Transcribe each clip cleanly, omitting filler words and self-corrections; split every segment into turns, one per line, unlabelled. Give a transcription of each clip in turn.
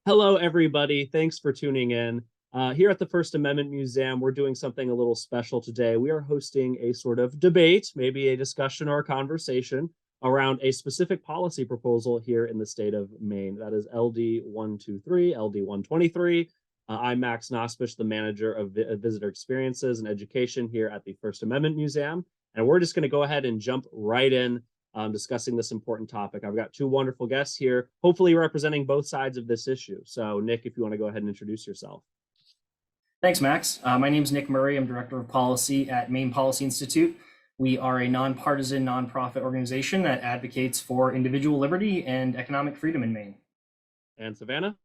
Hello, everybody. Thanks for tuning in. Here at the First Amendment Museum, we're doing something a little special today. We are hosting a sort of debate, maybe a discussion or a conversation around a specific policy proposal here in the state of Maine. That is LD 123, LD 123. I'm Max Nospich, the manager of visitor experiences and education here at the First Amendment Museum. And we're just going to go ahead and jump right in discussing this important topic. I've got two wonderful guests here, hopefully representing both sides of this issue. So Nick, if you want to go ahead and introduce yourself.
Thanks, Max. My name is Nick Murray. I'm Director of Policy at Maine Policy Institute. We are a nonpartisan nonprofit organization that advocates for individual liberty and economic freedom in Maine.
And Savannah?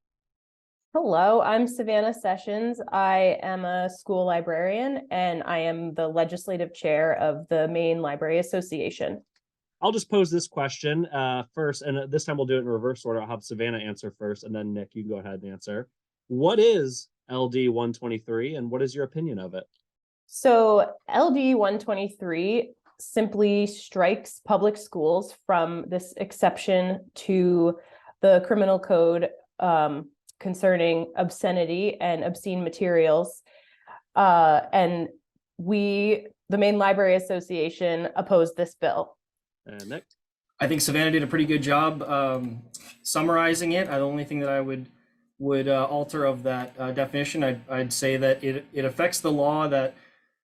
Hello, I'm Savannah Sessions. I am a school librarian and I am the legislative chair of the Maine Library Association.
I'll just pose this question first, and this time we'll do it in reverse order. I'll have Savannah answer first, and then Nick, you can go ahead and answer. What is LD 123, and what is your opinion of it?
So LD 123 simply strikes public schools from this exception to the criminal code concerning obscenity and obscene materials. And we, the Maine Library Association, opposed this bill.
And Nick?
I think Savannah did a pretty good job summarizing it. The only thing that I would alter of that definition, I'd say that it affects the law that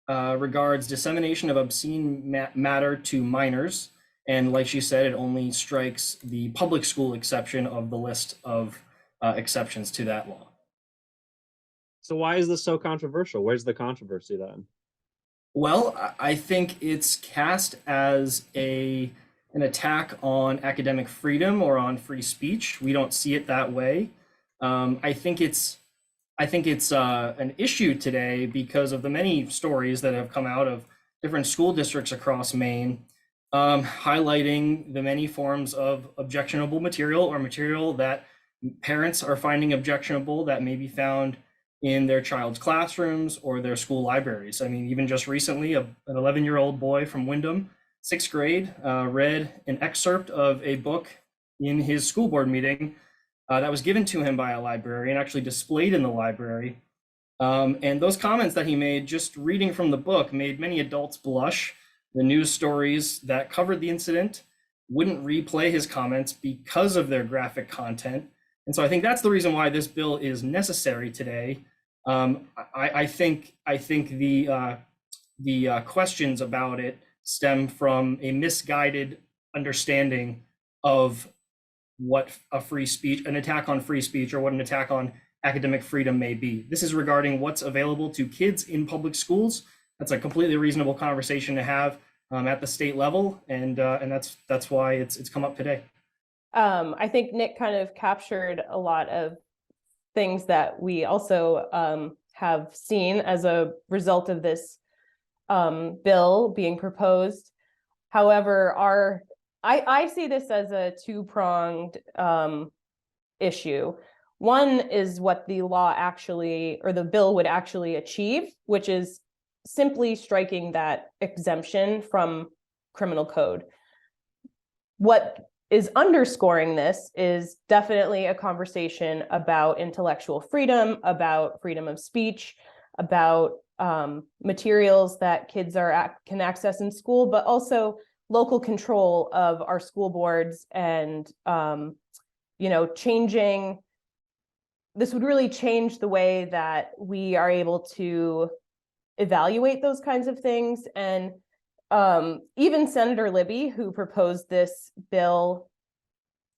regards dissemination of obscene matter to minors. And like she said, it only strikes the public school exception of the list of exceptions to that law.
So why is this so controversial? Where's the controversy then?
Well, I think it's cast as an attack on academic freedom or on free speech. We don't see it that way. I think it's an issue today because of the many stories that have come out of different school districts across Maine, highlighting the many forms of objectionable material or material that parents are finding objectionable that may be found in their child's classrooms or their school libraries. I mean, even just recently, an 11-year-old boy from Wyndham, 6th grade, read an excerpt of a book in his school board meeting that was given to him by a librarian, actually displayed in the library. And those comments that he made, just reading from the book, made many adults blush. The news stories that covered the incident wouldn't replay his comments because of their graphic content. And so I think that's the reason why this bill is necessary today. I think the questions about it stem from a misguided understanding of what an attack on free speech or what an attack on academic freedom may be. This is regarding what's available to kids in public schools. That's a completely reasonable conversation to have at the state level, and that's why it's come up today.
I think Nick kind of captured a lot of things that we also have seen as a result of this bill being proposed. However, I see this as a two-pronged issue. One is what the law actually, or the bill would actually achieve, which is simply striking that exemption from criminal code. What is underscoring this is definitely a conversation about intellectual freedom, about freedom of speech, about materials that kids can access in school, but also local control of our school boards and changing. This would really change the way that we are able to evaluate those kinds of things. And even Senator Libby, who proposed this bill,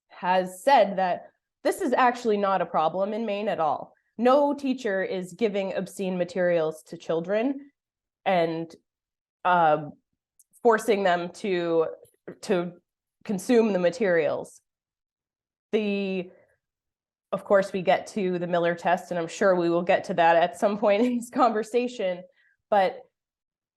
has said that this is actually not a problem in Maine at all. No teacher is giving obscene materials to children and forcing them to consume the materials. Of course, we get to the Miller test, and I'm sure we will get to that at some point in this conversation, but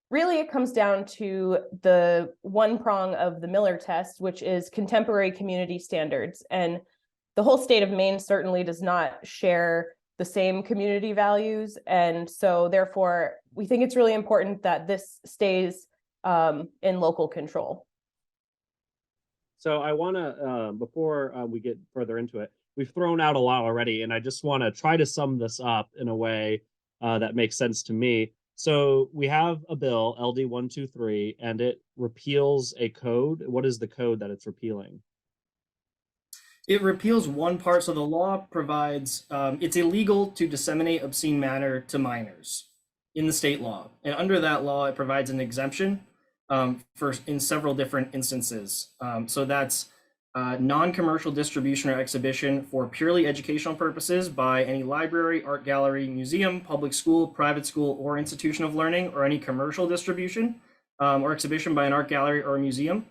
really, it comes down to the one prong of the Miller test, which is contemporary community standards. And the whole state of Maine certainly does not share the same community values. And so therefore, we think it's really important that this stays in local control.
So I want to, before we get further into it, we've thrown out a lot already, and I just want to try to sum this up in a way that makes sense to me. So we have a bill, LD 123, and it repeals a code. What is the code that it's repealing?
It repeals one part. So the law provides it's illegal to disseminate obscene matter to minors in the state law. And under that law, it provides an exemption for in several different instances. So that's non-commercial distribution or exhibition for purely educational purposes by any library, art gallery, museum, public school, private school, or institution of learning, or any commercial distribution or exhibition by an art gallery or a museum.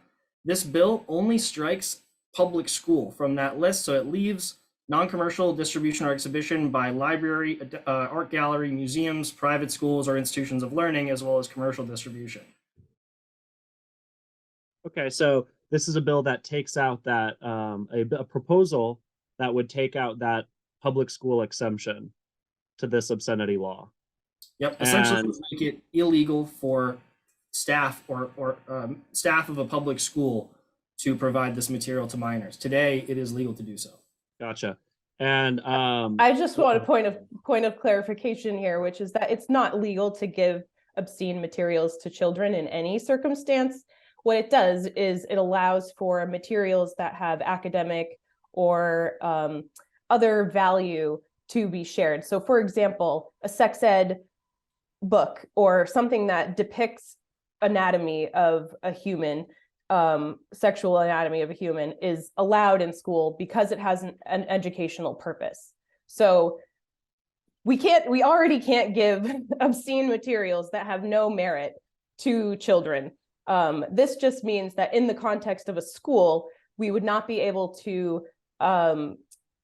This bill only strikes public school from that list, so it leaves non-commercial distribution or exhibition by library, art gallery, museums, private schools, or institutions of learning, as well as commercial distribution.
Okay, so this is a bill that takes out that a proposal that would take out that public school exemption to this obscenity law.
Yep, essentially make it illegal for staff or staff of a public school to provide this material to minors. Today, it is legal to do so.
Gotcha. And
I just want a point of clarification here, which is that it's not legal to give obscene materials to children in any circumstance. What it does is it allows for materials that have academic or other value to be shared. So for example, a sex ed book or something that depicts anatomy of a human, sexual anatomy of a human, is allowed in school because it has an educational purpose. So we already can't give obscene materials that have no merit to children. This just means that in the context of a school, we would not be able to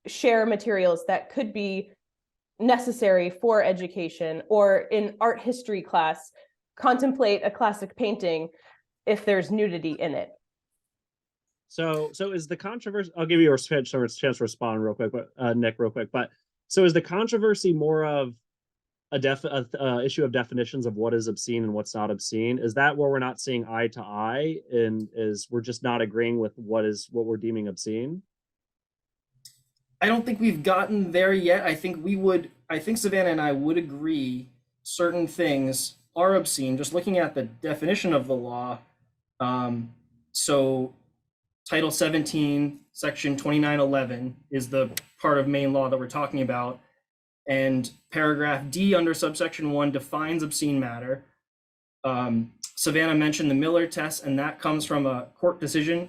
share materials that could be necessary for education, or in art history class, contemplate a classic painting if there's nudity in it.
So is the controversy, I'll give you a chance to respond real quick, but Nick, real quick, but so is the controversy more of a issue of definitions of what is obscene and what's not obscene? Is that where we're not seeing eye to eye, and is we're just not agreeing with what we're deeming obscene?
I don't think we've gotten there yet. I think Savannah and I would agree certain things are obscene, just looking at the definition of the law. So Title 17, Section 2911 is the part of Maine law that we're talking about. And paragraph D under subsection 1 defines obscene matter. Savannah mentioned the Miller test, and that comes from a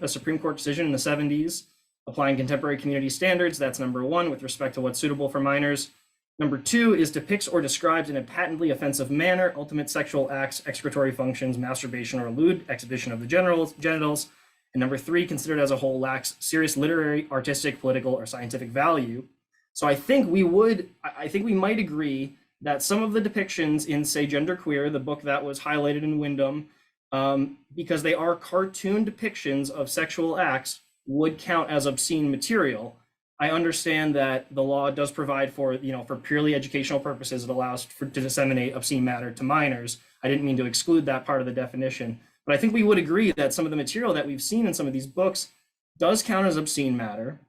Supreme Court decision in the 70s, applying contemporary community standards. That's number 1 with respect to what's suitable for minors. Number 2 is depicts or describes in a patently offensive manner ultimate sexual acts, excretory functions, masturbation or lewd exhibition of the genitals. And number 3, considered as a whole, lacks serious literary, artistic, political, or scientific value. So I think we might agree that some of the depictions in, say, Genderqueer, the book that was highlighted in Wyndham, because they are cartoon depictions of sexual acts, would count as obscene material. I understand that the law does provide for purely educational purposes, it allows to disseminate obscene matter to minors. I didn't mean to exclude that part of the definition, but I think we would agree that some of the material that we've seen in some of these books does count as obscene matter.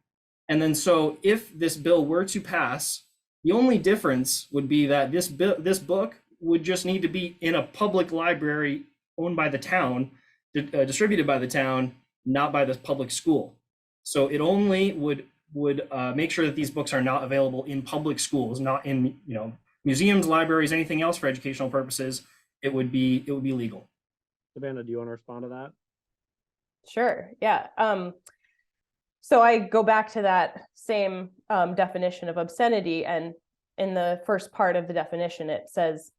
And then so if this bill were to pass, the only difference would be that this book would just need to be in a public library owned by the town, distributed by the town, not by the public school. So it only would make sure that these books are not available in public schools, not in museums, libraries, anything else for educational purposes. It would be legal.
Savannah, do you want to respond to that?
Sure. Yeah. So I go back to that same definition of obscenity, and in the first part of the definition, it says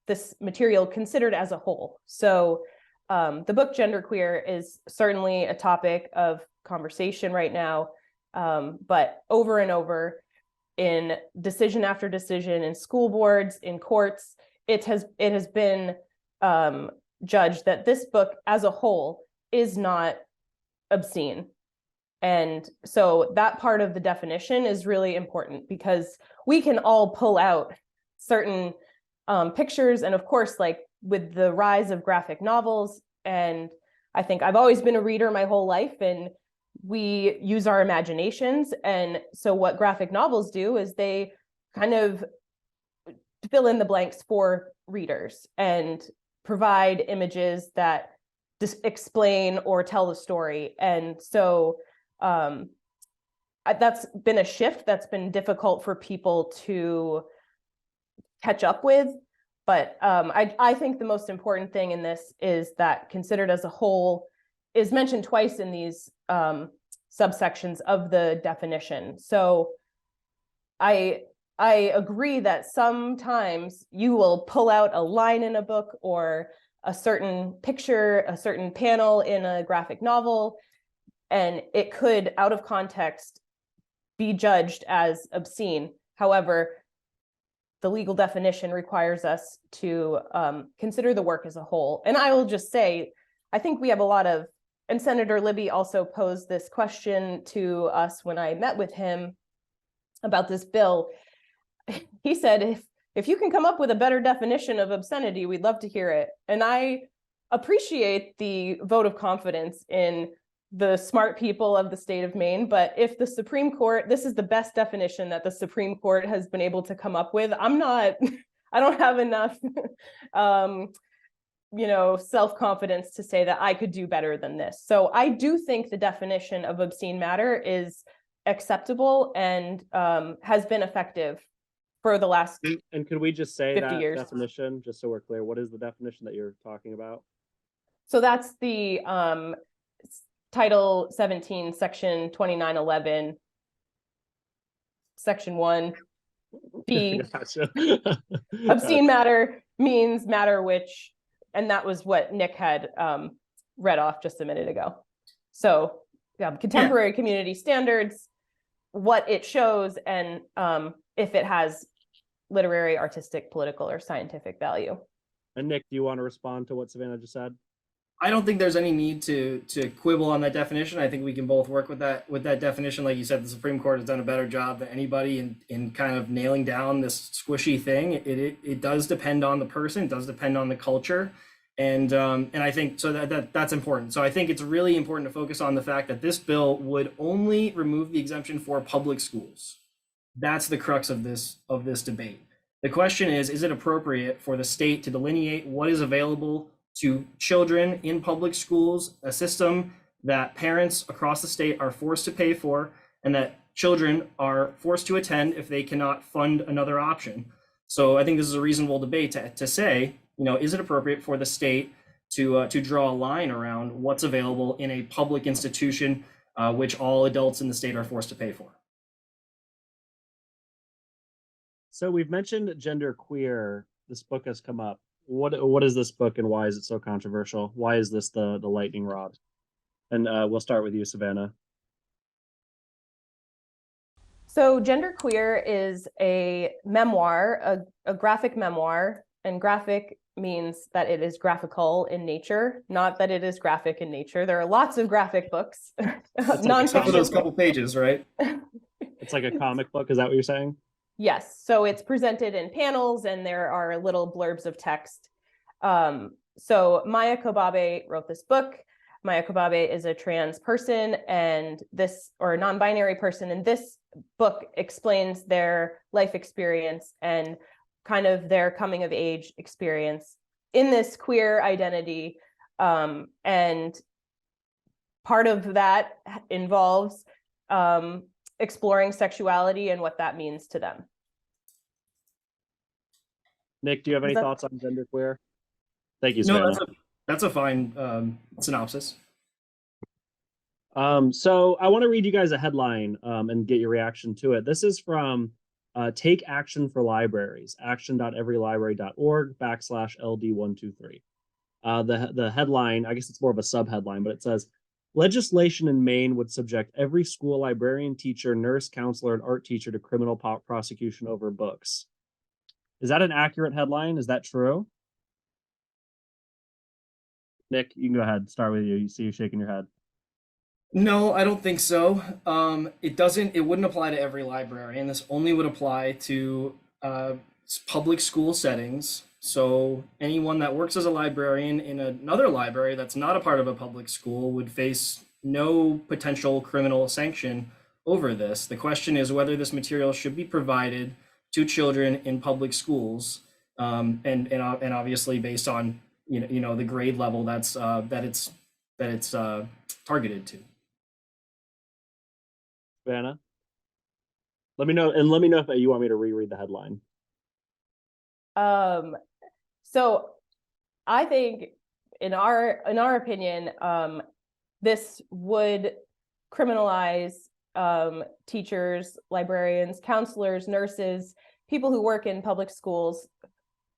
this material considered as a whole. So the book Genderqueer is certainly a topic of conversation right now, but over and over in decision after decision, in school boards, in courts, it has been judged that this book as a whole is not obscene. And so that part of the definition is really important, because we can all pull out certain pictures. And of course, like with the rise of graphic novels, and I think I've always been a reader my whole life, and we use our imaginations. And so what graphic novels do is they kind of fill in the blanks for readers and provide images that explain or tell the story. And so that's been a shift that's been difficult for people to catch up with. But I think the most important thing in this is that considered as a whole is mentioned twice in these subsections of the definition. So I agree that sometimes you will pull out a line in a book or a certain picture, a certain panel in a graphic novel, and it could, out of context, be judged as obscene. However, the legal definition requires us to consider the work as a whole. And I will just say, I think we have a lot of, and Senator Libby also posed this question to us when I met with him about this bill. He said, if you can come up with a better definition of obscenity, we'd love to hear it. And I appreciate the vote of confidence in the smart people of the state of Maine, but if the Supreme Court, this is the best definition that the Supreme Court has been able to come up with, I don't have enough, self-confidence to say that I could do better than this. So I do think the definition of obscene matter is acceptable and has been effective for the last
And could we just say
50
that
years.
definition, just so we're clear? What is the definition that you're talking about?
So that's the Title 17, Section 2911, Section 1, B.
Gotcha.
Obscene matter means matter which, and that was what Nick had read off just a minute ago. So contemporary community standards, what it shows, and if it has literary, artistic, political, or scientific value.
And Nick, do you want to respond to what Savannah just said?
I don't think there's any need to quibble on that definition. I think we can both work with that definition. Like you said, the Supreme Court has done a better job than anybody in kind of nailing down this squishy thing. It does depend on the person, it does depend on the culture. And I think so that's important. So I think it's really important to focus on the fact that this bill would only remove the exemption for public schools. That's the crux of this debate. The question is it appropriate for the state to delineate what is available to children in public schools, a system that parents across the state are forced to pay for, and that children are forced to attend if they cannot fund another option. So I think this is a reasonable debate to say, is it appropriate for the state to draw a line around what's available in a public institution, which all adults in the state are forced to pay for?
So we've mentioned genderqueer. This book has come up. What is this book and why is it so controversial? Why is this the lightning rod? And we'll start with you, Savannah.
So genderqueer is a memoir, a graphic memoir, and graphic means that it is graphical in nature, not that it is graphic in nature. There are lots of graphic books,
Except for those couple pages, right?
It's like a comic book. Is that what you're saying?
Yes. So it's presented in panels and there are little blurbs of text. So Maya Kobabe wrote this book. Maya Kobabe is a trans person or a non-binary person. And this book explains their life experience and kind of their coming of age experience in this queer identity. And part of that involves exploring sexuality and what that means to them.
Nick, do you have any thoughts on genderqueer? Thank you, Savannah.
No, that's a fine synopsis.
So I want to read you guys a headline and get your reaction to it. This is from Take Action for Libraries, action.everylibrary.org/LD123. The headline, I guess it's more of a subheadline, but it says, legislation in Maine would subject every school librarian, teacher, nurse, counselor, and art teacher to criminal prosecution over books. Is that an accurate headline? Is that true? Nick, you can go ahead. Start with you. You see you shaking your head.
No, I don't think so. It wouldn't apply to every librarian. This only would apply to public school settings. So anyone that works as a librarian in another library that's not a part of a public school would face no potential criminal sanction over this. The question is whether this material should be provided to children in public schools, and obviously based on the grade level that's that it's targeted to.
Savannah, let me know if you want me to reread the headline.
So I think in our opinion, this would criminalize teachers, librarians, counselors, nurses, people who work in public schools,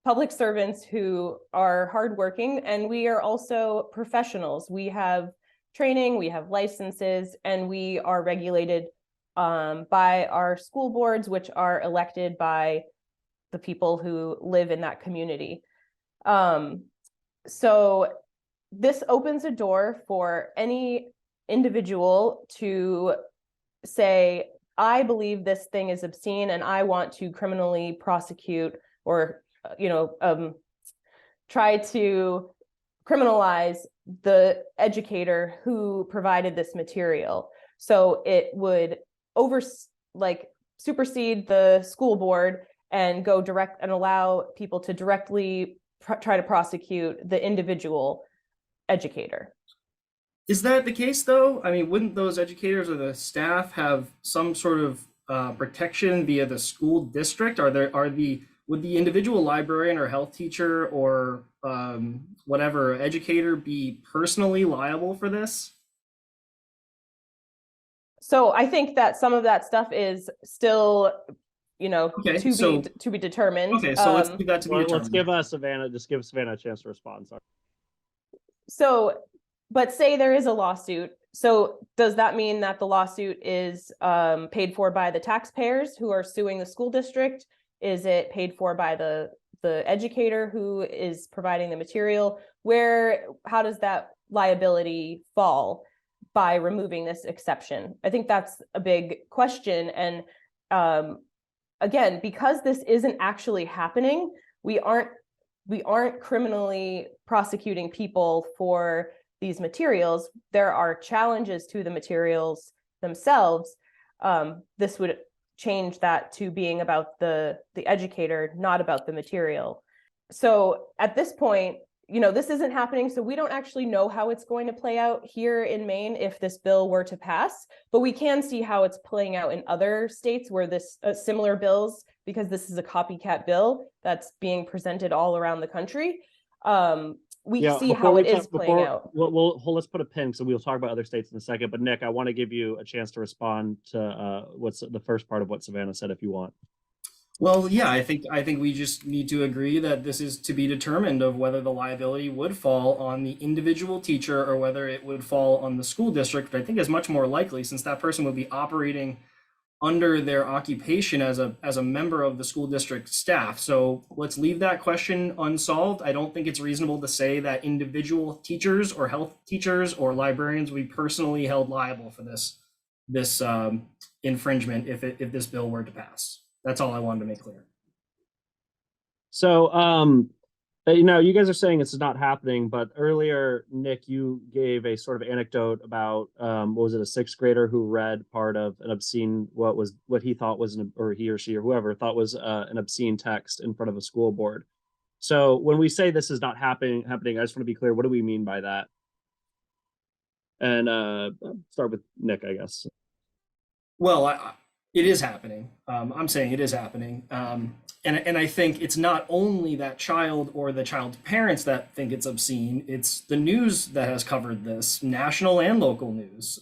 public servants who are hardworking, and we are also professionals. We have training, we have licenses, and we are regulated by our school boards, which are elected by the people who live in that community. So this opens a door for any individual to say, I believe this thing is obscene and I want to criminally prosecute or try to criminalize the educator who provided this material. So it would supersede the school board and go direct and allow people to directly try to prosecute the individual educator.
Is that the case though? I mean, wouldn't those educators or the staff have some sort of protection via the school district? Would the individual librarian or health teacher or whatever educator be personally liable for this?
So I think that some of that stuff is still, to be determined.
Okay, so let's leave that to be determined.
Let's give Savannah a chance to respond. Sorry.
So, but say there is a lawsuit. So does that mean that the lawsuit is paid for by the taxpayers who are suing the school district? Is it paid for by the educator who is providing the material? How does that liability fall by removing this exception? I think that's a big question. And again, because this isn't actually happening, we aren't criminally prosecuting people for these materials. There are challenges to the materials themselves. This would change that to being about the educator, not about the material. So at this point, this isn't happening. So we don't actually know how it's going to play out here in Maine if this bill were to pass, but we can see how it's playing out in other states where this similar bills, because this is a copycat bill that's being presented all around the country. We see how it is playing out.
Let's put a pin, so we'll talk about other states in a second. But Nick, I want to give you a chance to respond to what's the first part of what Savannah said, if you want.
Well, yeah, I think we just need to agree that this is to be determined of whether the liability would fall on the individual teacher or whether it would fall on the school district. But I think is much more likely, since that person would be operating under their occupation as a member of the school district staff. So let's leave that question unsolved. I don't think it's reasonable to say that individual teachers or health teachers or librarians would be personally held liable for this infringement if this bill were to pass. That's all I wanted to make clear.
So, you guys are saying it's not happening, but earlier, Nick, you gave a sort of anecdote about, what was it, a sixth grader who read part of an obscene, what he thought was, or he or she or whoever thought was an obscene text in front of a school board. So when we say this is not happening, I just want to be clear, what do we mean by that? And start with Nick, I guess.
Well, it is happening. I'm saying it is happening. And I think it's not only that child or the child's parents that think it's obscene, it's the news that has covered this, national and local news.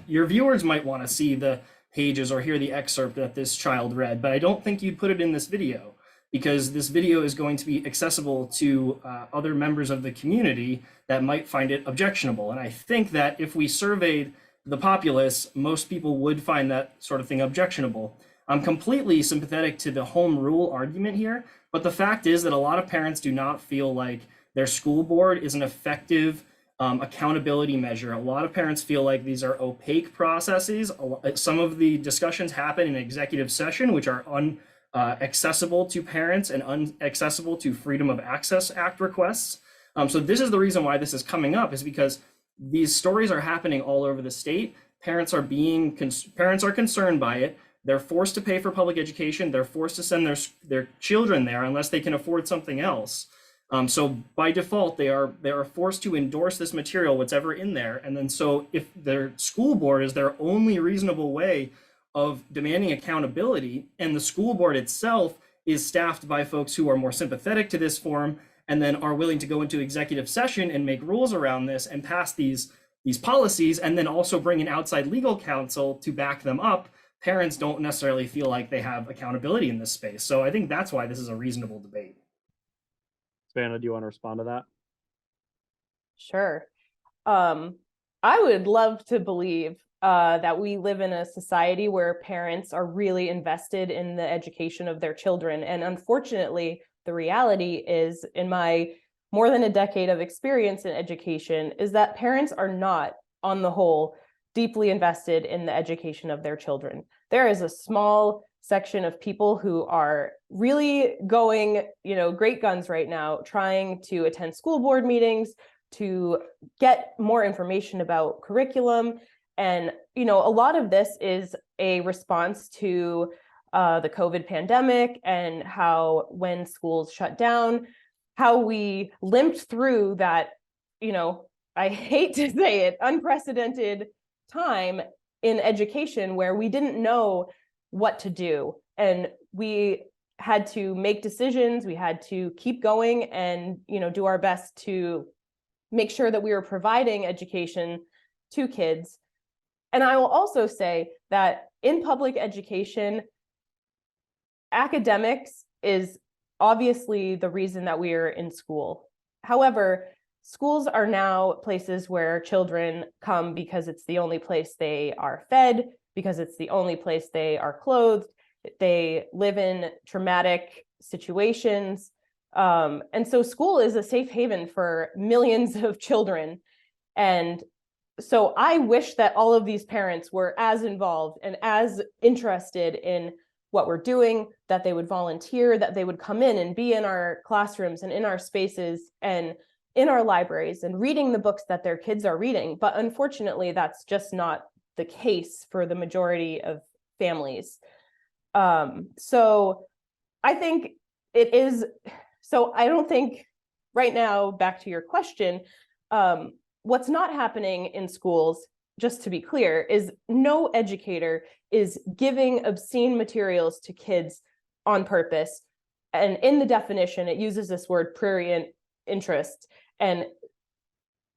Your viewers might want to see the pages or hear the excerpt that this child read, but I don't think you'd put it in this video because this video is going to be accessible to other members of the community that might find it objectionable. And I think that if we surveyed the populace, most people would find that sort of thing objectionable. I'm completely sympathetic to the home rule argument here, but the fact is that a lot of parents do not feel like their school board is an effective accountability measure. A lot of parents feel like these are opaque processes. Some of the discussions happen in executive session, which are inaccessible to parents and inaccessible to Freedom of Access Act requests. So this is the reason why this is coming up, is because these stories are happening all over the state. Parents are concerned by it. They're forced to pay for public education. They're forced to send their children there unless they can afford something else. So by default, they are forced to endorse this material, whatever in there. And then so if their school board is their only reasonable way of demanding accountability, and the school board itself is staffed by folks who are more sympathetic to this form and then are willing to go into executive session and make rules around this and pass these policies, and then also bring in outside legal counsel to back them up, parents don't necessarily feel like they have accountability in this space. So I think that's why this is a reasonable debate.
Savannah, do you want to respond to that?
Sure. I would love to believe that we live in a society where parents are really invested in the education of their children. And unfortunately, the reality is, in my more than a decade of experience in education, is that parents are not, on the whole, deeply invested in the education of their children. There is a small section of people who are really going, great guns right now, trying to attend school board meetings, to get more information about curriculum. And, a lot of this is a response to the COVID pandemic and how, when schools shut down, how we limped through that, I hate to say it, unprecedented time in education where we didn't know what to do. And we had to make decisions. We had to keep going and, do our best to make sure that we were providing education to kids. And I will also say that in public education, academics is obviously the reason that we are in school. However, schools are now places where children come because it's the only place they are fed, because it's the only place they are clothed. They live in traumatic situations. And so school is a safe haven for millions of children. And so I wish that all of these parents were as involved and as interested in what we're doing, that they would volunteer, that they would come in and be in our classrooms and in our spaces and in our libraries and reading the books that their kids are reading. But unfortunately, that's just not the case for the majority of families. So I think it is, so I don't think right now, back to your question, what's not happening in schools, just to be clear, is no educator is giving obscene materials to kids on purpose. And in the definition, it uses this word prurient interest. And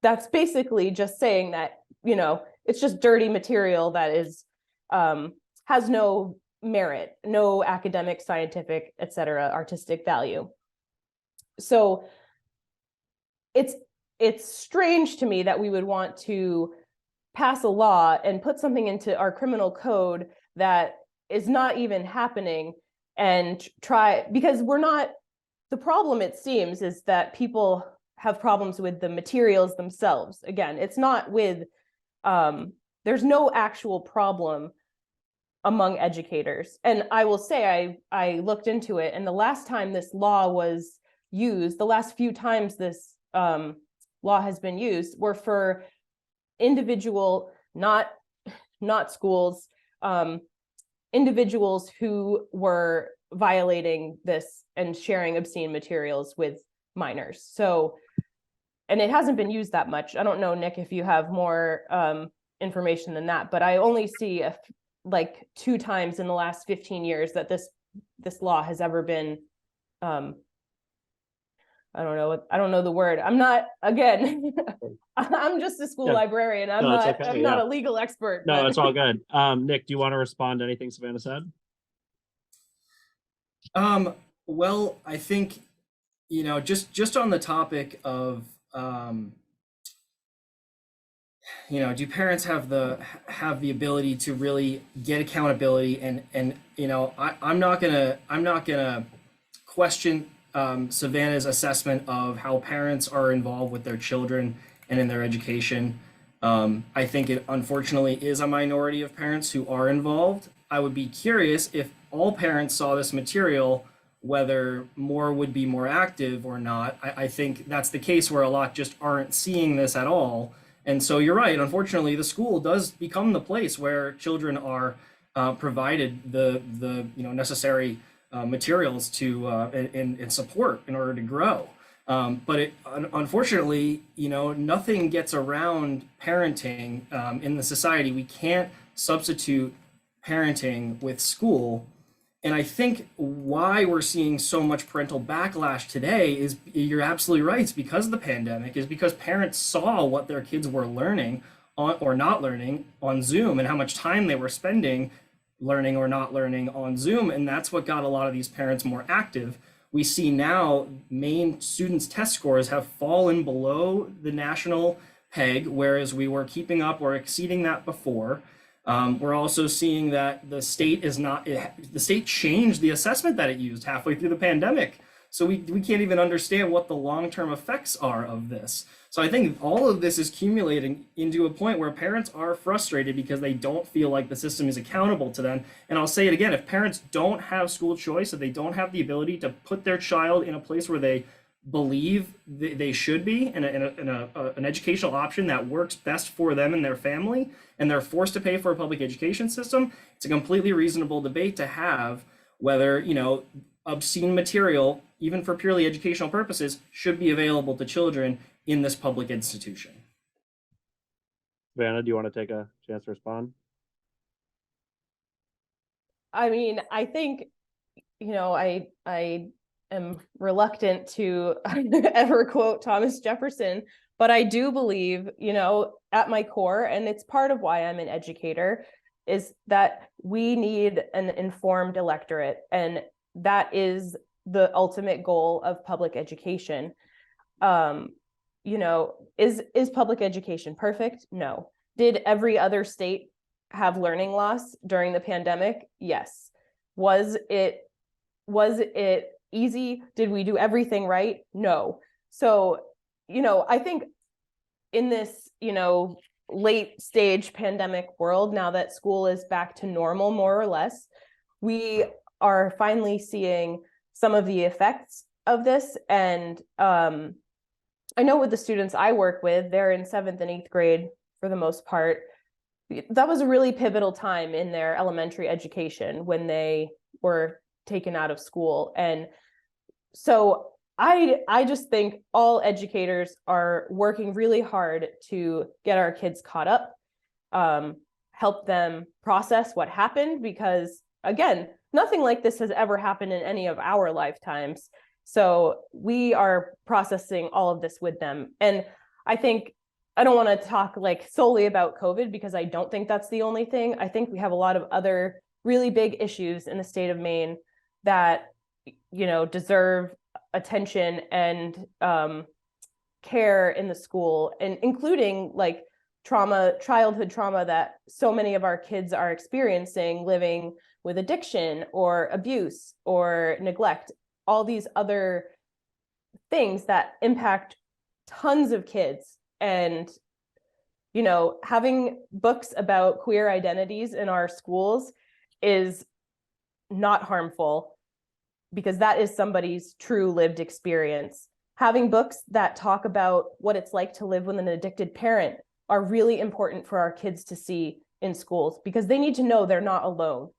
that's basically just saying that, it's just dirty material that is has no merit, no academic, scientific, etc., artistic value. So it's strange to me that we would want to pass a law and put something into our criminal code that is not even happening, and try, because the problem, it seems, is that people have problems with the materials themselves. Again, it's not with, there's no actual problem among educators. And I will say, I looked into it, and the last time this law was used, the last few times this law has been used, were for individual, not schools, individuals who were violating this and sharing obscene materials with minors. So, and it hasn't been used that much. I don't know, Nick, if you have more information than that, but I only see like 2 times in the last 15 years that this law has ever been, I don't know the word. I'm not, again, I'm just a school librarian. I'm not a legal expert.
No, it's all good. Nick, do you want to respond to anything Savannah said?
Well, I think, just on the topic of, do parents have the ability to really get accountability? And I'm not gonna question Savannah's assessment of how parents are involved with their children and in their education. I think it unfortunately is a minority of parents who are involved. I would be curious if all parents saw this material, whether more would be more active or not. I think that's the case where a lot just aren't seeing this at all. And so you're right. Unfortunately, the school does become the place where children are provided the necessary materials to and support in order to grow. But unfortunately, nothing gets around parenting in the society. We can't substitute parenting with school. And I think why we're seeing so much parental backlash today is, you're absolutely right, it's because of the pandemic, is because parents saw what their kids were learning on, or not learning on Zoom, and how much time they were spending learning or not learning on Zoom. And that's what got a lot of these parents more active. We see now Maine students' test scores have fallen below the national peg, whereas we were keeping up or exceeding that before. We're also seeing that the state changed the assessment that it used halfway through the pandemic. So we can't even understand what the long-term effects are of this. So I think all of this is accumulating into a point where parents are frustrated because they don't feel like the system is accountable to them. And I'll say it again, if parents don't have school choice, if they don't have the ability to put their child in a place where they believe they should be, in an educational option that works best for them and their family, and they're forced to pay for a public education system, it's a completely reasonable debate to have whether, obscene material, even for purely educational purposes, should be available to children in this public institution.
Savannah, do you want to take a chance to respond?
I mean, I think, I am reluctant to ever quote Thomas Jefferson, but I do believe, at my core, and it's part of why I'm an educator, is that we need an informed electorate, and that is the ultimate goal of public education. Is public education perfect? No. Did every other state have learning loss during the pandemic? Yes. Was it easy? Did we do everything right? No. So, I think in this, late stage pandemic world, now that school is back to normal, more or less, we are finally seeing some of the effects of this. And I know with the students I work with, they're in 7th and 8th grade for the most part. That was a really pivotal time in their elementary education when they were taken out of school. And so I just think all educators are working really hard to get our kids caught up, help them process what happened, because again, nothing like this has ever happened in any of our lifetimes. So we are processing all of this with them. And I think, I don't want to talk solely about COVID, because I don't think that's the only thing. I think we have a lot of other really big issues in the state of Maine that, deserve attention and care in the school, and including childhood trauma that so many of our kids are experiencing, living with addiction or abuse or neglect, all these other things that impact tons of kids. And, having books about queer identities in our schools is not harmful, because that is somebody's true lived experience. Having books that talk about what it's like to live with an addicted parent are really important for our kids to see in schools, because they need to know they're not alone.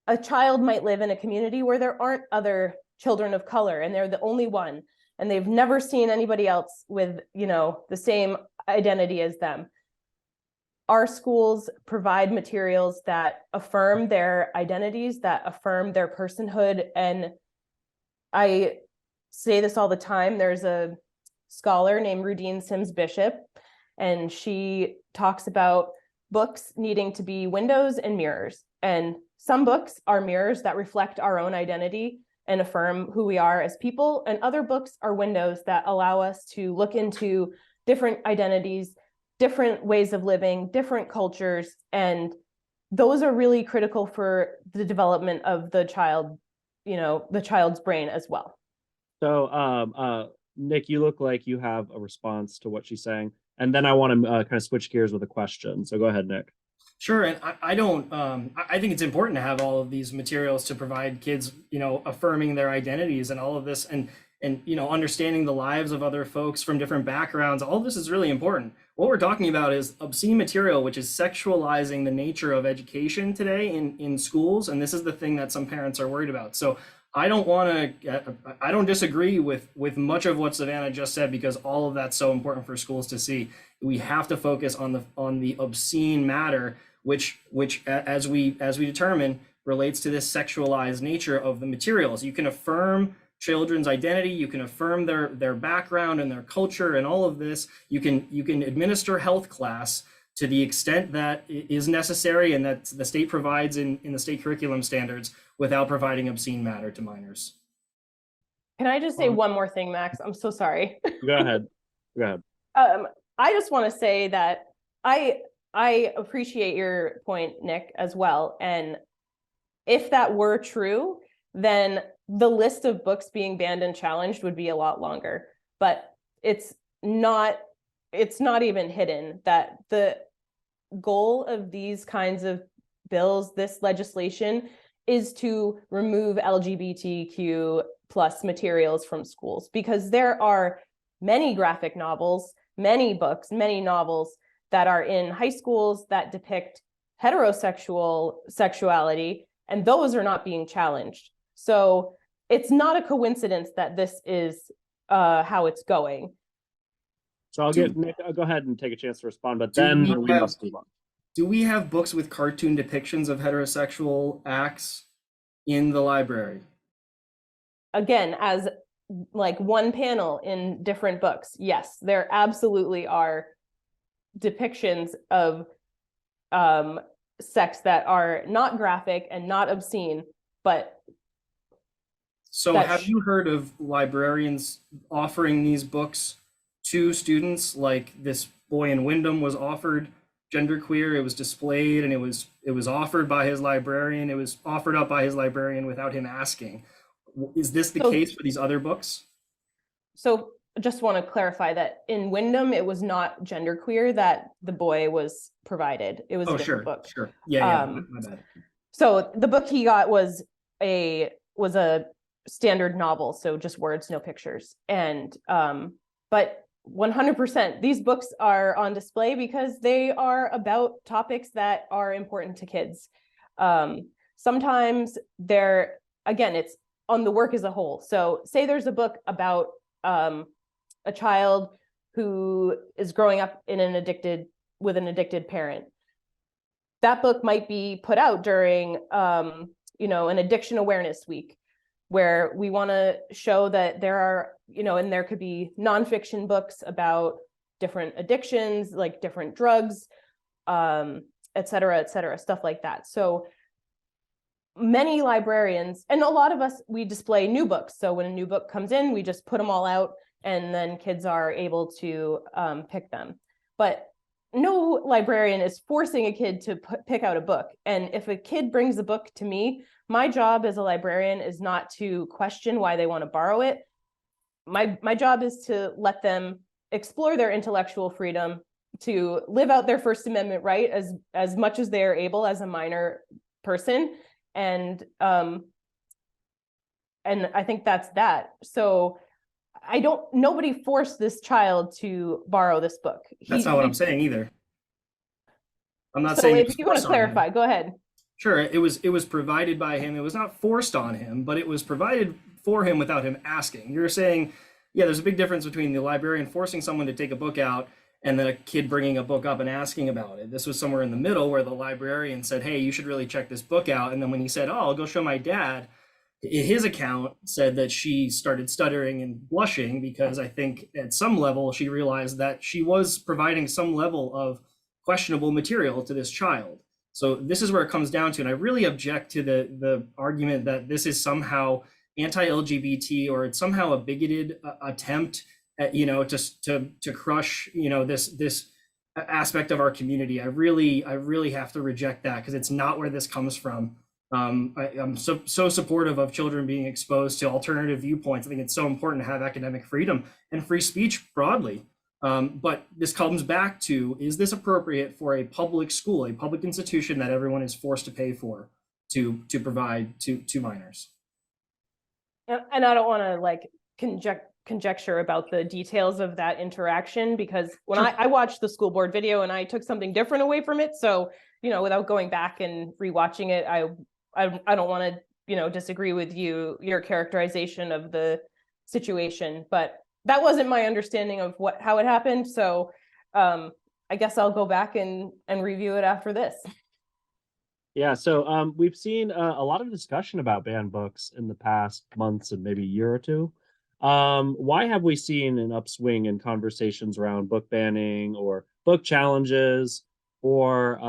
A child might live in a community where there aren't other children of color, and they're the only one, and they've never seen anybody else with, the same identity as them. Our schools provide materials that affirm their identities, that affirm their personhood. And I say this all the time. There's a scholar named Rudine Sims Bishop, and she talks about books needing to be windows and mirrors. And some books are mirrors that reflect our own identity and affirm who we are as people. And other books are windows that allow us to look into different identities, different ways of living, different cultures. And those are really critical for the development of the child, the child's brain as well.
So, Nick, you look like you have a response to what she's saying. And then I want to kind of switch gears with a question. So go ahead, Nick.
Sure, and I don't. I think it's important to have all of these materials to provide kids, affirming their identities and all of this. And and understanding the lives of other folks from different backgrounds. All of this is really important. What we're talking about is obscene material, which is sexualizing the nature of education today in schools, and this is the thing that some parents are worried about. So I don't disagree with much of what Savannah just said, because all of that's so important for schools to see. We have to focus on the obscene matter, which as we determine relates to this sexualized nature of the materials. You can affirm children's identity, you can affirm their background and their culture and all of this. You can administer health class to the extent that is necessary and that the state provides in the state curriculum standards, without providing obscene matter to minors.
Can I just say one more thing, Max? I'm so sorry.
Go ahead. Go ahead.
I just want to say that I appreciate your point, Nick, as well. And if that were true, then the list of books being banned and challenged would be a lot longer. But it's not even hidden that the goal of these kinds of bills, this legislation, is to remove LGBTQ plus materials from schools, because there are many graphic novels, many books, many novels that are in high schools that depict heterosexual sexuality, and those are not being challenged. So it's not a coincidence that this is how it's going.
So I'll get Nick, I'll go ahead and take a chance to respond, but then we must move on.
Do we have books with cartoon depictions of heterosexual acts in the library?
Again, as like one panel in different books, yes, there absolutely are depictions of sex that are not graphic and not obscene, but
so have you heard of librarians offering these books to students? Like this boy in Wyndham was offered genderqueer, it was displayed, and it was offered by his librarian, it was offered up by his librarian without him asking. Is this the case for these other books? So
just want to clarify that in Wyndham, it was not genderqueer that the boy was provided. It was a different book.
Sure. Yeah, my bad.
So the book he got was a standard novel, so just words, no pictures. And but 100%, these books are on display because they are about topics that are important to kids. Sometimes it's on the work as a whole. So say there's a book about a child who is growing up with an addicted parent. That book might be put out during an addiction awareness week, where we want to show that there are, and there could be nonfiction books about different addictions, like different drugs, et cetera, stuff like that. So many librarians, and a lot of us, we display new books. So when a new book comes in, we just put them all out, and then kids are able to pick them. But no librarian is forcing a kid to pick out a book. And if a kid brings a book to me, my job as a librarian is not to question why they want to borrow it. My job is to let them explore their intellectual freedom, to live out their First Amendment right as much as they are able as a minor person. And I think that's that. So nobody forced this child to borrow this book.
That's not what I'm saying either. I'm not
so
saying
if you want to clarify, go ahead.
Sure, it was provided by him. It was not forced on him, but it was provided for him without him asking. You're saying, yeah, there's a big difference between the librarian forcing someone to take a book out and then a kid bringing a book up and asking about it. This was somewhere in the middle where the librarian said, hey, you should really check this book out. And then when he said, oh, I'll go show my dad, his account said that she started stuttering and blushing because I think at some level she realized that she was providing some level of questionable material to this child. So this is where it comes down to, and I really object to the argument that this is somehow anti-LGBT or it's somehow a bigoted attempt at, to crush, this aspect of our community. I really have to reject that because it's not where this comes from. I'm so supportive of children being exposed to alternative viewpoints. I think it's so important to have academic freedom and free speech broadly. But this comes back to, is this appropriate for a public school, a public institution that everyone is forced to pay for to provide to minors?
And I don't want to conjecture about the details of that interaction, because when I watched the school board video and I took something different away from it. So, without going back and rewatching it, I don't want to, disagree with your characterization of the situation, but that wasn't my understanding of how it happened. So I guess I'll go back and review it after this.
Yeah, so we've seen a lot of discussion about banned books in the past months and maybe year or two. Why have we seen an upswing in conversations around book banning or book challenges or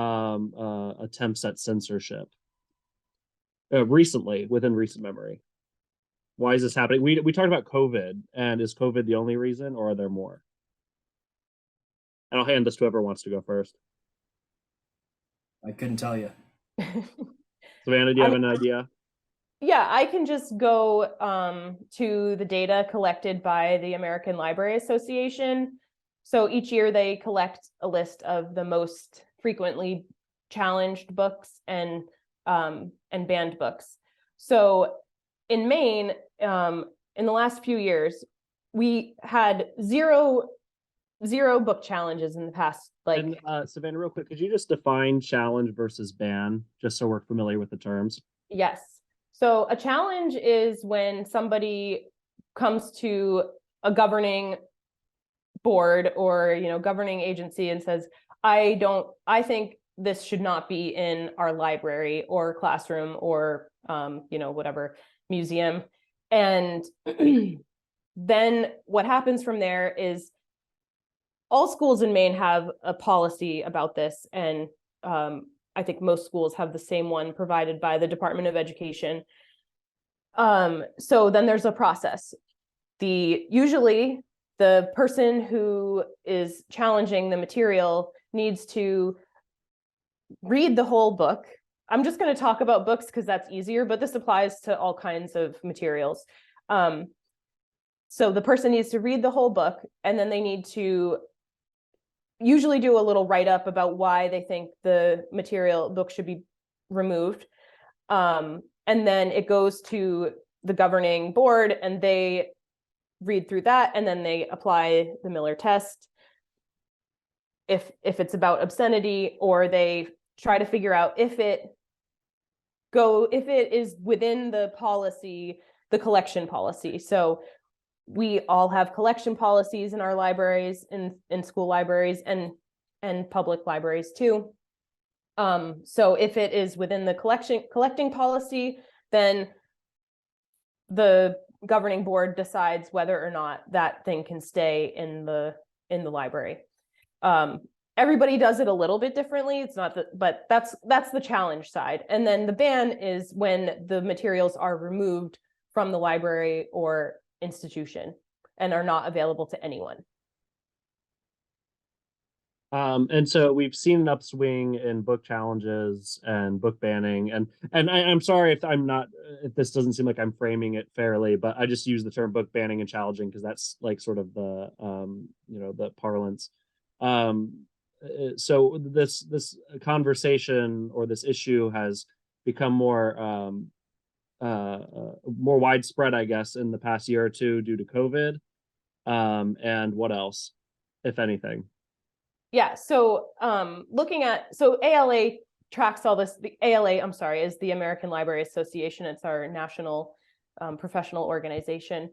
attempts at censorship recently, within recent memory? Why is this happening? We talked about COVID, and is COVID the only reason, or are there more? And I'll hand this to whoever wants to go first.
I couldn't tell you.
Savannah, do you have an idea?
Yeah, I can just go to the data collected by the American Library Association. So each year they collect a list of the most frequently challenged books and banned books. So in Maine, in the last few years, we had zero book challenges in the past.
And Savannah, real quick, could you just define challenge versus ban, just so we're familiar with the terms?
Yes. So a challenge is when somebody comes to a governing board or governing agency and says, I think this should not be in our library or classroom or whatever museum. And then what happens from there is all schools in Maine have a policy about this, and I think most schools have the same one provided by the Department of Education. So then there's a process. Usually the person who is challenging the material needs to read the whole book. I'm just going to talk about books because that's easier, but this applies to all kinds of materials. So the person needs to read the whole book, and then they need to usually do a little write-up about why they think the book should be removed. And then it goes to the governing board and they read through that, and then they apply the Miller test if it's about obscenity, or they try to figure out if it is within the policy, the collection policy. So we all have collection policies in our libraries, in school libraries and public libraries too. So if it is within the collecting policy, then the governing board decides whether or not that thing can stay in the library. Everybody does it a little bit differently. It's not but that's the challenge side. And then the ban is when the materials are removed from the library or institution and are not available to anyone.
And so we've seen an upswing in book challenges and book banning, and I'm sorry if this doesn't seem like I'm framing it fairly, but I just use the term book banning and challenging because that's like sort of the the parlance. So this conversation or this issue has become more widespread, I guess, in the past year or two due to COVID. And what else, if anything?
Yeah, so ALA tracks all this. The ALA, I'm sorry, is the American Library Association. It's our national professional organization.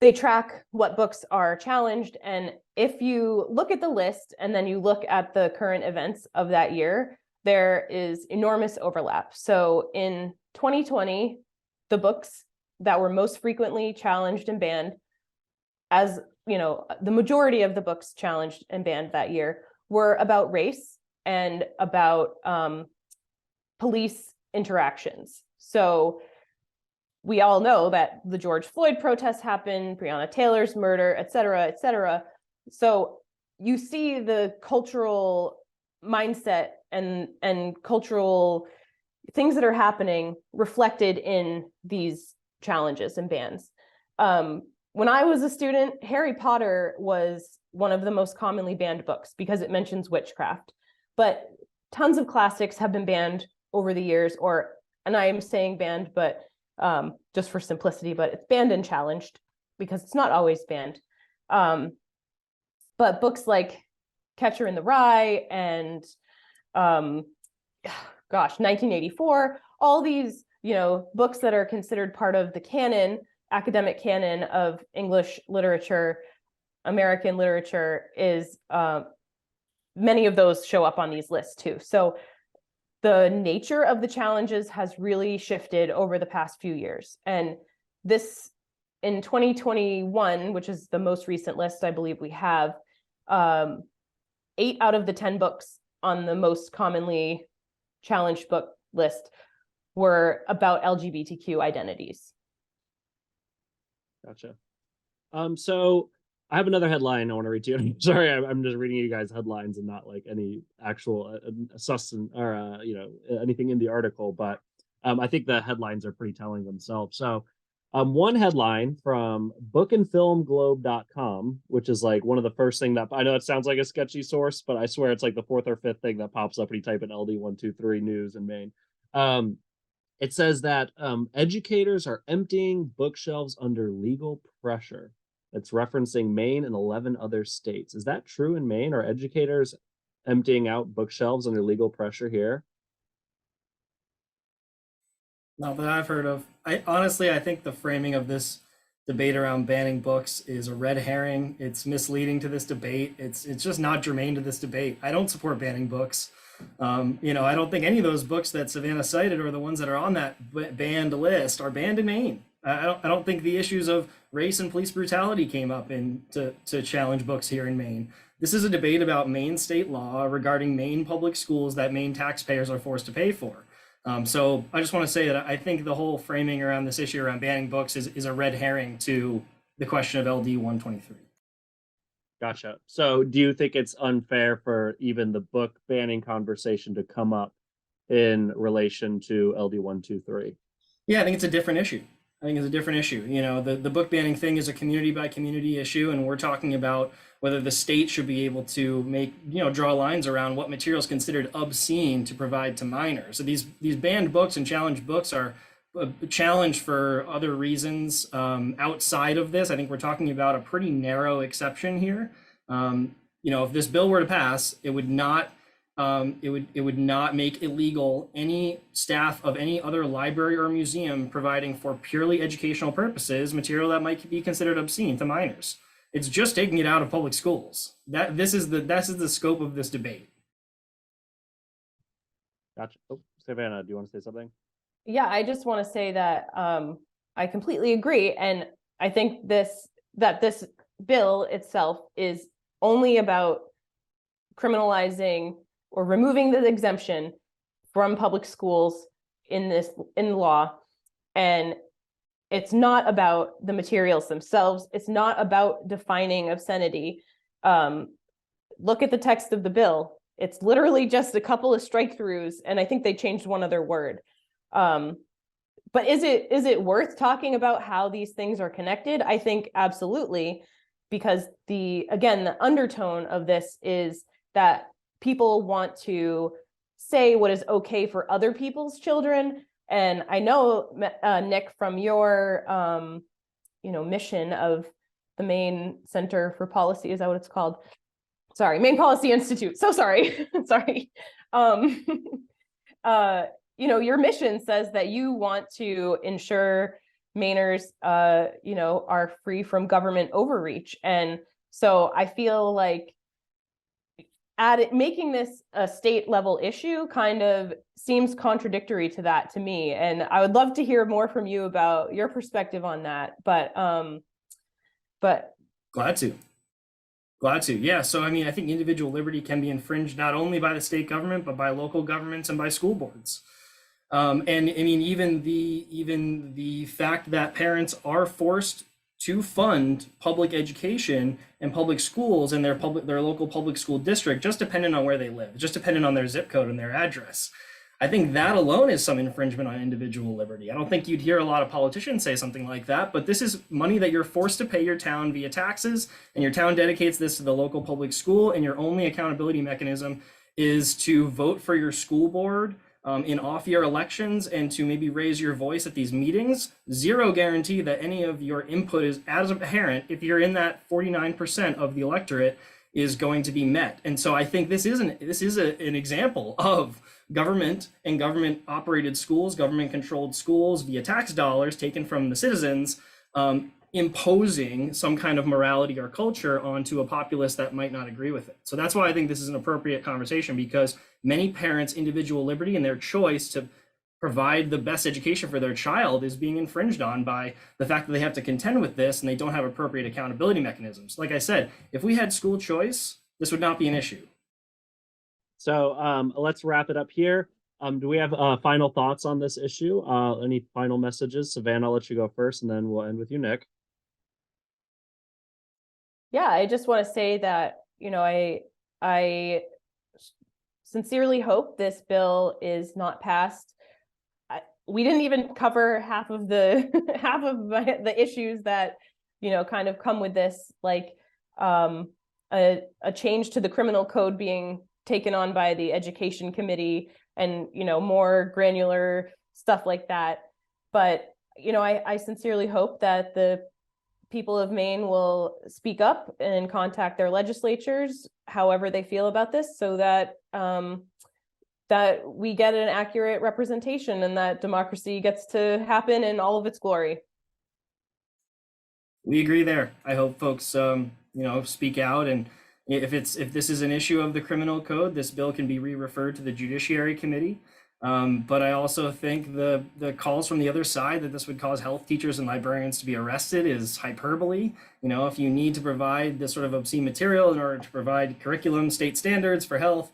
They track what books are challenged. And if you look at the list and then you look at the current events of that year, there is enormous overlap. So in 2020, the books that were most frequently challenged and banned, as the majority of the books challenged and banned that year were about race and about police interactions. So we all know that the George Floyd protests happened, Breonna Taylor's murder, et cetera, et cetera. So you see the cultural mindset and cultural things that are happening reflected in these challenges and bans. When I was a student, Harry Potter was one of the most commonly banned books because it mentions witchcraft. But tons of classics have been banned over the years, and I am saying banned, but just for simplicity, but it's banned and challenged. because it's not always banned. But books like Catcher in the Rye and 1984, all these, books that are considered part of the canon, academic canon of English literature, American literature, is many of those show up on these lists too. So the nature of the challenges has really shifted over the past few years. And this, in 2021, which is the most recent list I believe we have, 8 out of the 10 books on the most commonly challenged book list were about LGBTQ identities.
Gotcha. So I have another headline I want to read to you. Sorry, I'm just reading you guys headlines and not like any actual substance or anything in the article. But I think the headlines are pretty telling themselves. So one headline from bookandfilmglobe.com, which is like one of the first thing that, I know it sounds like a sketchy source, but I swear it's like the 4th or 5th thing that pops up when you type in LD123 news in Maine. It says that educators are emptying bookshelves under legal pressure. It's referencing Maine and 11 other states. Is that true in Maine? Are educators emptying out bookshelves under legal pressure here?
Not that I've heard of. I think the framing of this debate around banning books is a red herring. It's misleading to this debate. It's just not germane to this debate. I don't support banning books. I don't think any of those books that Savannah cited or the ones that are on that banned list are banned in Maine. I don't think the issues of race and police brutality came up to challenge books here in Maine. This is a debate about Maine state law regarding Maine public schools that Maine taxpayers are forced to pay for. So I just want to say that I think the whole framing around this issue around banning books is a red herring to the question of LD 123.
Gotcha. So do you think it's unfair for even the book banning conversation to come up in relation to LD 123?
Yeah, I think it's a different issue. The book banning thing is a community by community issue, and we're talking about whether the state should be able to draw lines around what material is considered obscene to provide to minors. So these banned books and challenged books are challenged for other reasons outside of this. I think we're talking about a pretty narrow exception here. If this bill were to pass, it would not make illegal any staff of any other library or museum providing for purely educational purposes material that might be considered obscene to minors. It's just taking it out of public schools. This is the scope of this debate.
Gotcha. Oh, Savannah, do you want to say something?
Yeah, I just want to say that I completely agree, and I think this bill itself is only about criminalizing or removing the exemption from public schools in law, and it's not about the materials themselves. It's not about defining obscenity. Look at the text of the bill. It's literally just a couple of strike-throughs, and I think they changed one other word. But is it worth talking about how these things are connected? I think absolutely, because the undertone of this is that people want to say what is okay for other people's children. And I know, Nick, from your, mission of the Maine Center for Policy, is that what it's called? Sorry, Maine Policy Institute. So sorry, sorry. Your mission says that you want to ensure Mainers, are free from government overreach. And so I feel like making this a state level issue kind of seems contradictory to that to me. And I would love to hear more from you about your perspective on that. But
glad to. Yeah. So, I think individual liberty can be infringed not only by the state government, but by local governments and by school boards. Even the fact that parents are forced to fund public education and public schools in their local public school district, just depending on where they live, just depending on their zip code and their address. I think that alone is some infringement on individual liberty. I don't think you'd hear a lot of politicians say something like that, but this is money that you're forced to pay your town via taxes, and your town dedicates this to the local public school, and your only accountability mechanism is to vote for your school board in off-year elections and to maybe raise your voice at these meetings. Zero guarantee that any of your input is, as a parent, if you're in that 49% of the electorate, is going to be met. And so I think this is an example of government and government operated schools, government controlled schools via tax dollars taken from the citizens, imposing some kind of morality or culture onto a populace that might not agree with it. So that's why I think this is an appropriate conversation, because many parents' individual liberty and their choice to provide the best education for their child is being infringed on by the fact that they have to contend with this and they don't have appropriate accountability mechanisms. Like I said, if we had school choice, this would not be an issue.
So let's wrap it up here. Do we have final thoughts on this issue? Any final messages? Savannah, I'll let you go first, and then we'll end with you, Nick.
Yeah, I just want to say that, I sincerely hope this bill is not passed. We didn't even cover half of the the issues that, kind of come with this, like a change to the criminal code being taken on by the education committee and, more granular stuff like that. But, I sincerely hope that the people of Maine will speak up and contact their legislatures, however they feel about this, so that that we get an accurate representation and that democracy gets to happen in all of its glory.
We agree there. I hope folks, speak out, and if this is an issue of the criminal code, this bill can be re-referred to the Judiciary Committee. But I also think the calls from the other side that this would cause health teachers and librarians to be arrested is hyperbole. If you need to provide this sort of obscene material in order to provide curriculum state standards for health,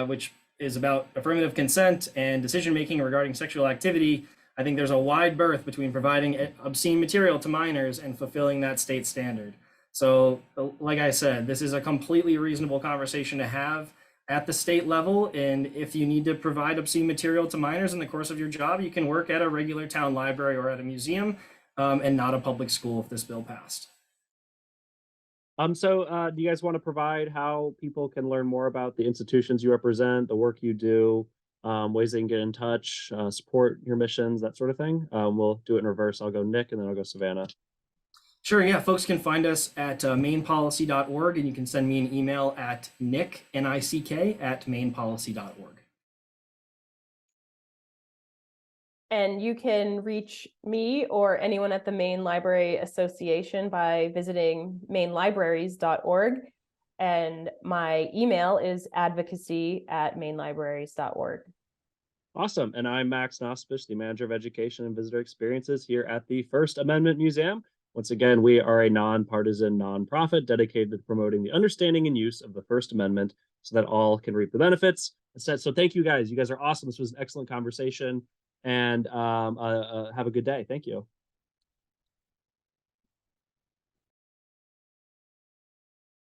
which is about affirmative consent and decision-making regarding sexual activity, I think there's a wide berth between providing obscene material to minors and fulfilling that state standard. So, like I said, this is a completely reasonable conversation to have at the state level. And if you need to provide obscene material to minors in the course of your job, you can work at a regular town library or at a museum, and not a public school if this bill passed.
So do you guys want to provide how people can learn more about the institutions you represent, the work you do, ways they can get in touch, support your missions, that sort of thing? We'll do it in reverse. I'll go Nick, and then I'll go Savannah.
Sure, yeah, folks can find us at mainepolicy.org, and you can send me an email at nick, N-I-C-K, at mainepolicy.org.
And you can reach me or anyone at the Maine Library Association by visiting mainelibraries.org. And my email is advocacy@mainelibraries.org.
Awesome. And I'm Max Nospish, the Manager of Education and Visitor Experiences here at the First Amendment Museum. Once again, we are a nonpartisan nonprofit dedicated to promoting the understanding and use of the First Amendment so that all can reap the benefits. So thank you guys. You guys are awesome. This was an excellent conversation. And have a good day. Thank you.